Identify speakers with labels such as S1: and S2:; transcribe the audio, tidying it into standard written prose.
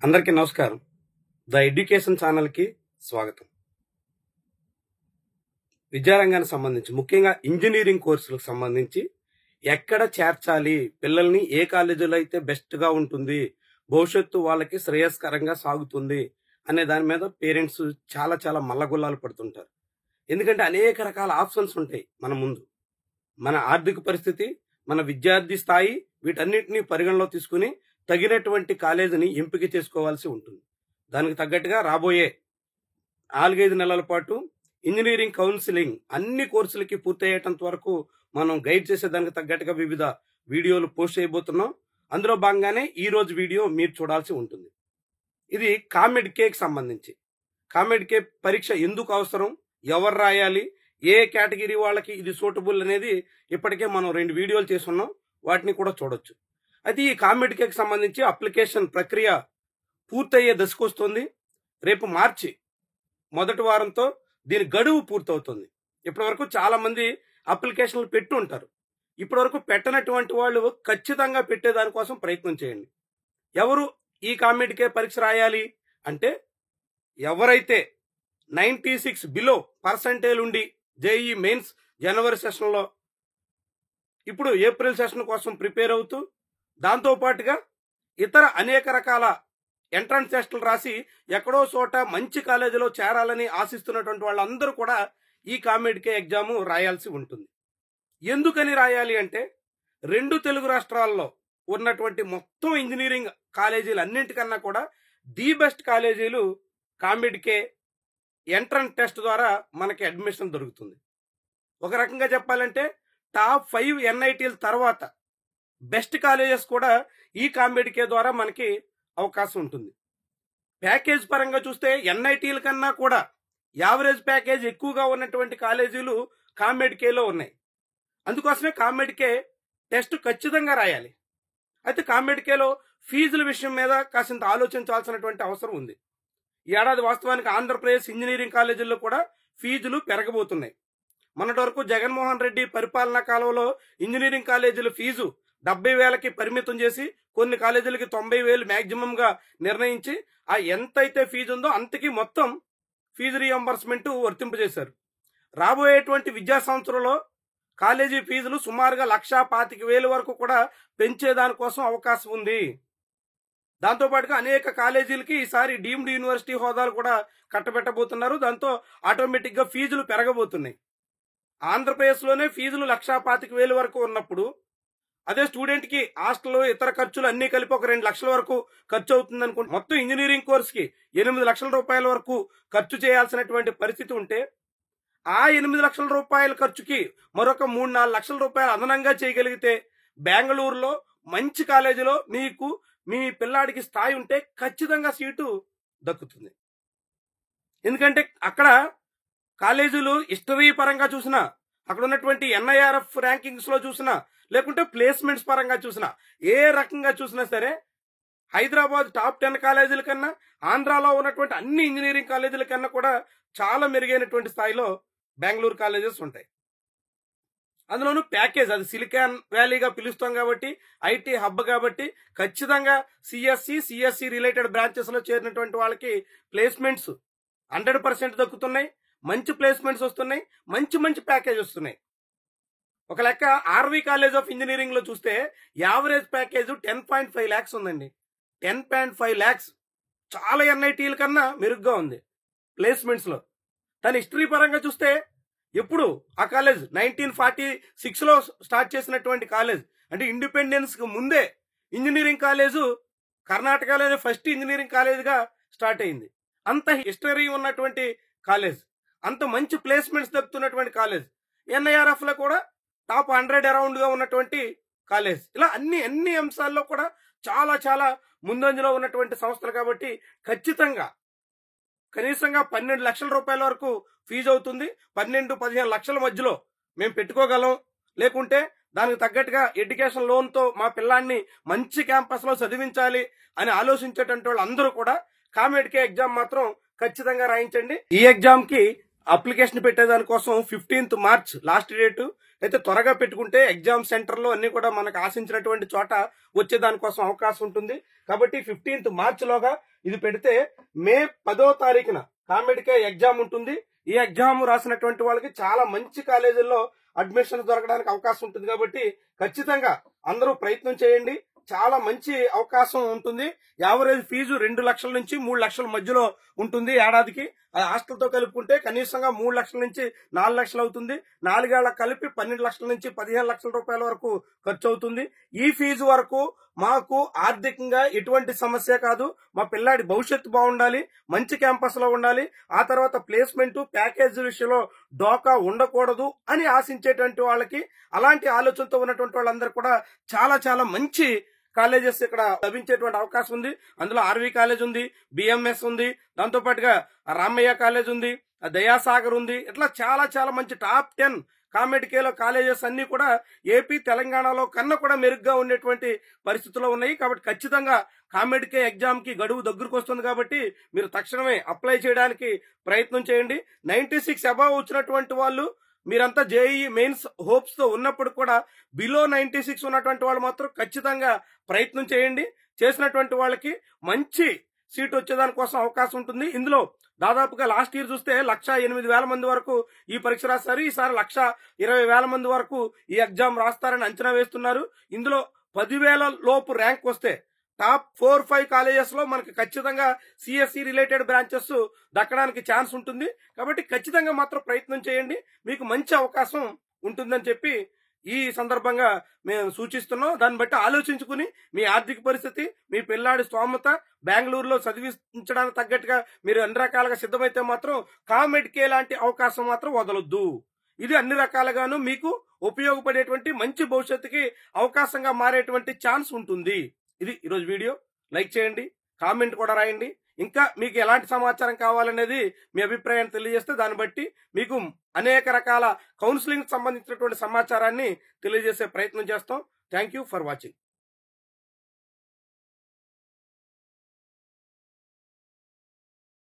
S1: అందరికీ నమస్కారం. The education ఛానల్కి స్వాగతం. విద్యారంగానికి సంబంధించి ముఖ్యంగా ఇంజనీరింగ్ కోర్సులకు సంబంధించి ఎక్కడ చేర్చాలి, పిల్లల్ని ఏ కాలేజీలో అయితే బెస్ట్గా ఉంటుంది, భవిష్యత్తు వాళ్ళకి శ్రేయస్కరంగా సాగుతుంది అనే దాని మీద పేరెంట్స్ చాలా మల్లగుల్లాలు పడుతుంటారు. ఎందుకంటే అనేక రకాల ఆప్షన్స్ ఉంటాయి మన ముందు. మన ఆర్థిక పరిస్థితి, మన విద్యార్థి స్థాయి, వీటన్నిటిని పరిగణలో తీసుకుని తగినటువంటి కాలేజీని ఎంపిక చేసుకోవాల్సి ఉంటుంది. దానికి తగ్గట్టుగా రాబోయే 4-5 నెలల పాటు ఇంజనీరింగ్ కౌన్సిలింగ్ అన్ని కోర్సులకి పూర్తయ్యేటంత వరకు మనం గైడ్ చేసేదానికి తగ్గట్టుగా వివిధ వీడియోలు పోస్ట్ చేయబోతున్నాం. అందులో భాగంగానే ఈ రోజు వీడియో మీరు చూడాల్సి ఉంటుంది. ఇది కామెడ్-కేకి సంబంధించి. కామెడ్-కే పరీక్ష ఎందుకు అవసరం, ఎవరు రాయాలి, ఏ కేటగిరీ వాళ్ళకి ఇది సూటబుల్ అనేది ఇప్పటికే మనం 2 వీడియోలు చేసున్నాం. వాటిని కూడా చూడొచ్చు. అయితే ఈ కామెడ్-కేకి సంబంధించి అప్లికేషన్ ప్రక్రియ పూర్తయ్యే దశకు వస్తుంది. రేపు మార్చి మొదటి వారంతో దీని గడువు పూర్తవుతుంది. ఇప్పటి వరకు చాలా మంది అప్లికేషన్లు పెట్టి ఉంటారు. ఇప్పటి వరకు పెట్టనటువంటి వాళ్ళు ఖచ్చితంగా పెట్టేదానికోసం ప్రయత్నం చేయండి. ఎవరు ఈ కామెడ్-కే పరీక్ష రాయాలి అంటే, ఎవరైతే 96 బిలో పర్సెంటేజ్ ఉండి జేఈఈ మెయిన్స్ జనవరి సెషన్లో, ఇప్పుడు ఏప్రిల్ సెషన్ కోసం ప్రిపేర్ అవుతూ, దాంతో పాటుగా ఇతర అనేక రకాల ఎంట్రన్స్ టెస్టులు రాసి ఎక్కడో చోట మంచి కాలేజీలో చేరాలని ఆశిస్తున్నటువంటి వాళ్ళందరూ కూడా ఈ కామెడ్-కే ఎగ్జామ్ రాయాల్సి ఉంటుంది. ఎందుకని రాయాలి అంటే, 2 తెలుగు రాష్ట్రాల్లో ఉన్నటువంటి మొత్తం ఇంజనీరింగ్ కాలేజీలు అన్నింటికన్నా కూడా ది బెస్ట్ కాలేజీలు కామెడ్-కే ఎంట్రన్స్ టెస్ట్ ద్వారా మనకి అడ్మిషన్ దొరుకుతుంది. ఒక రకంగా చెప్పాలంటే టాప్ 5 ఎన్ఐటీల తర్వాత బెస్ట్ కాలేజెస్ కూడా ఈ కామెడ్-కే ద్వారా మనకి అవకాశం ఉంటుంది. ప్యాకేజ్ పరంగా చూస్తే ఎన్ఐటీల కన్నా కూడా యావరేజ్ ప్యాకేజ్ ఎక్కువగా ఉన్నటువంటి కాలేజీలు కామెడ్-కేలో ఉన్నాయి. అందుకోసమే కామెడ్-కే టెస్ట్ ఖచ్చితంగా రాయాలి. అయితే కామెడ్-కేలో ఫీజుల విషయం మీద కాసింత ఆలోచించాల్సినటువంటి అవసరం ఉంది. ఈ ఏడాది వాస్తవానికి ఆంధ్రప్రదేశ్ ఇంజనీరింగ్ కాలేజీల్లో కూడా ఫీజులు పెరగబోతున్నాయి. మొన్నటి వరకు జగన్మోహన్ రెడ్డి పరిపాలనా కాలంలో ఇంజనీరింగ్ కాలేజీల ఫీజు 70,000కి పరిమితం చేసి కొన్ని కాలేజీలకి 90,000 మ్యాక్సిమం గా నిర్ణయించి ఆ ఎంతైతే ఫీజు ఉందో అంతకి మొత్తం ఫీజు రీఎంబర్స్మెంట్ వర్తింపజేశారు. రాబోయేటువంటి విద్యా సంవత్సరంలో కాలేజీ ఫీజులు సుమారుగా 1,25,000 వరకు కూడా పెంచేదానికోసం అవకాశం ఉంది. దాంతోపాటుగా అనేక కాలేజీలకి ఈసారి డీమ్డ్ యూనివర్సిటీ హోదాలు కూడా కట్టబెట్టబోతున్నారు. దాంతో ఆటోమేటిక్ గా ఫీజులు పెరగబోతున్నాయి. ఆంధ్రప్రదేశ్లోనే ఫీజులు 1,25,000 వరకు ఉన్నప్పుడు, అదే స్టూడెంట్ కి హాస్టల్ ఇతర ఖర్చులు అన్ని కలిపి ఒక 2 లక్షల వరకు ఖర్చు అవుతుంది అనుకుంటే, మొత్తం ఇంజనీరింగ్ కోర్స్ కి 8 లక్షల రూపాయల వరకు ఖర్చు చేయాల్సినటువంటి పరిస్థితి ఉంటే, ఆ 8 లక్షల రూపాయల ఖర్చుకి మరొక 3-4 లక్షల రూపాయలు అదనంగా చేయగలిగితే బెంగళూరులో మంచి కాలేజీలో మీకు మీ పిల్లాడికి స్థాయి ఉంటే ఖచ్చితంగా సీటు దక్కుతుంది. ఎందుకంటే అక్కడ కాలేజీలు హిస్టరీ పరంగా చూసినా, అక్కడ ఉన్నటువంటి ఎన్ఐఆర్ఎఫ్ ర్యాంకింగ్స్ లో చూసినా, లేకుంటే ప్లేస్మెంట్స్ పరంగా చూసినా, ఏ రకంగా చూసినా సరే హైదరాబాద్ టాప్ 10 కాలేజీల కన్నా ఆంధ్రాలో ఉన్నటువంటి అన్ని ఇంజనీరింగ్ కాలేజీల కన్నా కూడా చాలా మెరుగైనటువంటి స్థాయిలో బెంగళూరు కాలేజెస్ ఉంటాయి. అందులోనూ ప్యాకేజ్, అది సిలికాన్ వ్యాలీగా పిలుస్తాం కాబట్టి, ఐటీ హబ్ కాబట్టి ఖచ్చితంగా సిఎస్సి రిలేటెడ్ బ్రాంచెస్ లో చేరినటువంటి వాళ్ళకి ప్లేస్మెంట్స్ 100% దక్కుతున్నాయి. మంచి ప్లేస్మెంట్స్ వస్తున్నాయి, మంచి ప్యాకేజ్ వస్తున్నాయి. ఒక లెక్క ఆర్వి కాలేజ్ ఆఫ్ ఇంజనీరింగ్ లో చూస్తే యావరేజ్ ప్యాకేజ్ 10.5 lakhs ఉందండి. 10.5 lakhs చాలా ఎన్ఐటీల కన్నా మెరుగ్గా ఉంది ప్లేస్మెంట్స్ లో. దాని హిస్టరీ పరంగా చూస్తే ఎప్పుడు ఆ కాలేజ్ 1946 లో స్టార్ట్ చేసినటువంటి కాలేజ్, అంటే ఇండిపెండెన్స్ కు ముందే ఇంజనీరింగ్ కాలేజ్ కర్ణాటకలోనే ఫస్ట్ ఇంజనీరింగ్ కాలేజ్ గా స్టార్ట్ అయింది. అంత హిస్టరీ ఉన్నటువంటి కాలేజ్, అంత మంచి ప్లేస్మెంట్స్ దక్కుతున్నటువంటి కాలేజ్, ఎన్ఐఆర్ఎఫ్ లో కూడా టాప్ 100 అరౌండ్ గా ఉన్నటువంటి కాలేజ్. ఇలా అన్ని అంశాల్లో కూడా చాలా ముందంజలో ఉన్నటువంటి సంస్థలు కాబట్టి ఖచ్చితంగా కనీసంగా 12 లక్షల రూపాయల వరకు ఫీజు అవుతుంది. 12-15 లక్షల మధ్యలో మేము పెట్టుకోగలం. లేకుంటే దానికి తగ్గట్టుగా ఎడ్యుకేషన్ లోన్ తో మా పిల్లాన్ని మంచి క్యాంపస్ లో చదివించాలి అని ఆలోచించేటువంటి వాళ్ళు అందరూ కూడా కామెడ్-కే ఎగ్జామ్ మాత్రం ఖచ్చితంగా రాయించండి. ఈ ఎగ్జామ్ కి అప్లికేషన్ పెట్టేదానికోసం 15th మార్చ్ లాస్ట్ డేట్. అయితే త్వరగా పెట్టుకుంటే ఎగ్జామ్ సెంటర్లో అన్ని కూడా మనకు ఆశించినటువంటి చోట వచ్చేదానికోసం అవకాశం ఉంటుంది. కాబట్టి 15th మార్చ్ లోగా ఇది పెడితే మే 10వ తారీఖున కామెడ్కే ఎగ్జామ్ ఉంటుంది. ఈ ఎగ్జామ్ రాసినటువంటి వాళ్ళకి చాలా మంచి కాలేజీల్లో అడ్మిషన్ దొరకడానికి అవకాశం ఉంటుంది. కాబట్టి ఖచ్చితంగా అందరూ ప్రయత్నం చేయండి. చాలా మంచి అవకాశం ఉంటుంది. యావరేజ్ ఫీజు 2 లక్షల నుంచి 3 లక్షల మధ్యలో ఉంటుంది ఏడాదికి. హాస్టల్తో కలుపుకుంటే కనీసంగా 3 లక్షల నుంచి 4 లక్షలు అవుతుంది. 4 ఏళ్లకు కలిపి 12 లక్షల నుంచి 15 లక్షల రూపాయల వరకు ఖర్చు అవుతుంది. ఈ ఫీజు వరకు మాకు ఆర్థికంగా ఎటువంటి సమస్య కాదు. మా పిల్లాడి భవిష్యత్తు బాగుండాలి, మంచి క్యాంపస్ లో ఉండాలి, ఆ తర్వాత ప్లేస్మెంట్ ప్యాకేజ్ విషయంలో డోకా ఉండకూడదు అని ఆశించేటువంటి వాళ్ళకి, అలాంటి ఆలోచనతో ఉన్నటువంటి వాళ్ళందరూ కూడా చాలా చాలా మంచి కాలేజెస్ ఇక్కడ లభించేటువంటి అవకాశం ఉంది. అందులో ఆర్వి కాలేజ్ ఉంది, బిఎంఎస్ ఉంది, దాంతో పాటుగా రామయ్య కాలేజ్ ఉంది, దయాసాగర్ ఉంది. ఇట్లా చాలా చాలా మంచి టాప్ 10 కామెడ్కేలో కాలేజెస్ అన్ని కూడా ఏపీ తెలంగాణలో కన్నా కూడా మెరుగ్గా ఉండేటువంటి పరిస్థితుల్లో ఉన్నాయి. కాబట్టి ఖచ్చితంగా కామెడ్కే ఎగ్జామ్ కి గడువు దగ్గరకు వస్తుంది. కాబట్టి మీరు తక్షణమే అప్లై చేయడానికి ప్రయత్నం చేయండి. 96 అబవ్ వచ్చినటువంటి వాళ్ళు మీరంతా జేఈఈ మెయిన్స్ హోప్స్ తో ఉన్నప్పుడు కూడా బిలో 96 ఉన్నటువంటి వాళ్ళు మాత్రం ఖచ్చితంగా ప్రయత్నం చేయండి. చేసినటువంటి వాళ్ళకి మంచి సీట్ వచ్చేదానికోసం అవకాశం ఉంటుంది. ఇందులో దాదాపుగా లాస్ట్ ఇయర్ చూస్తే 1,08,000 మంది వరకు ఈ పరీక్ష రాస్తారు. ఈసారి 1,20,000 మంది వరకు ఈ ఎగ్జామ్ రాస్తారని అంచనా వేస్తున్నారు. ఇందులో 10,000 లోపు ర్యాంక్ వస్తే టాప్ 4-5 కాలేజెస్ లో మనకి ఖచ్చితంగా సిఎస్సి రిలేటెడ్ బ్రాంచెస్ దక్కడానికి ఛాన్స్ ఉంటుంది. కాబట్టి ఖచ్చితంగా మాత్రం ప్రయత్నం చేయండి, మీకు మంచి అవకాశం ఉంటుందని చెప్పి ఈ సందర్భంగా మేము సూచిస్తున్నాం. దాన్ని బట్టి ఆలోచించుకుని మీ ఆర్థిక పరిస్థితి, మీ పిల్లాడి స్తోమత, బెంగళూరులో చదివించడానికి తగ్గట్టుగా మీరు అన్ని రకాలుగా సిద్ధమైతే మాత్రం కామెడ్కే లాంటి అవకాశం మాత్రం వదలొద్దు. ఇది అన్ని రకాలుగాను మీకు ఉపయోగపడేటువంటి మంచి భవిష్యత్తుకి అవకాశంగా మారేటువంటి ఛాన్స్ ఉంటుంది. ఇది ఈరోజు వీడియో. లైక్ చేయండి, కామెంట్ కూడా రాయండి. ఇంకా మీకు ఎలాంటి సమాచారం కావాలనేది మీ అభిప్రాయాన్ని తెలియజేస్తే దాన్ని బట్టి మీకు అనేక రకాల కౌన్సిలింగ్ సంబంధించినటువంటి సమాచారాన్ని తెలియజేసే ప్రయత్నం చేస్తాం. Thank you for watching.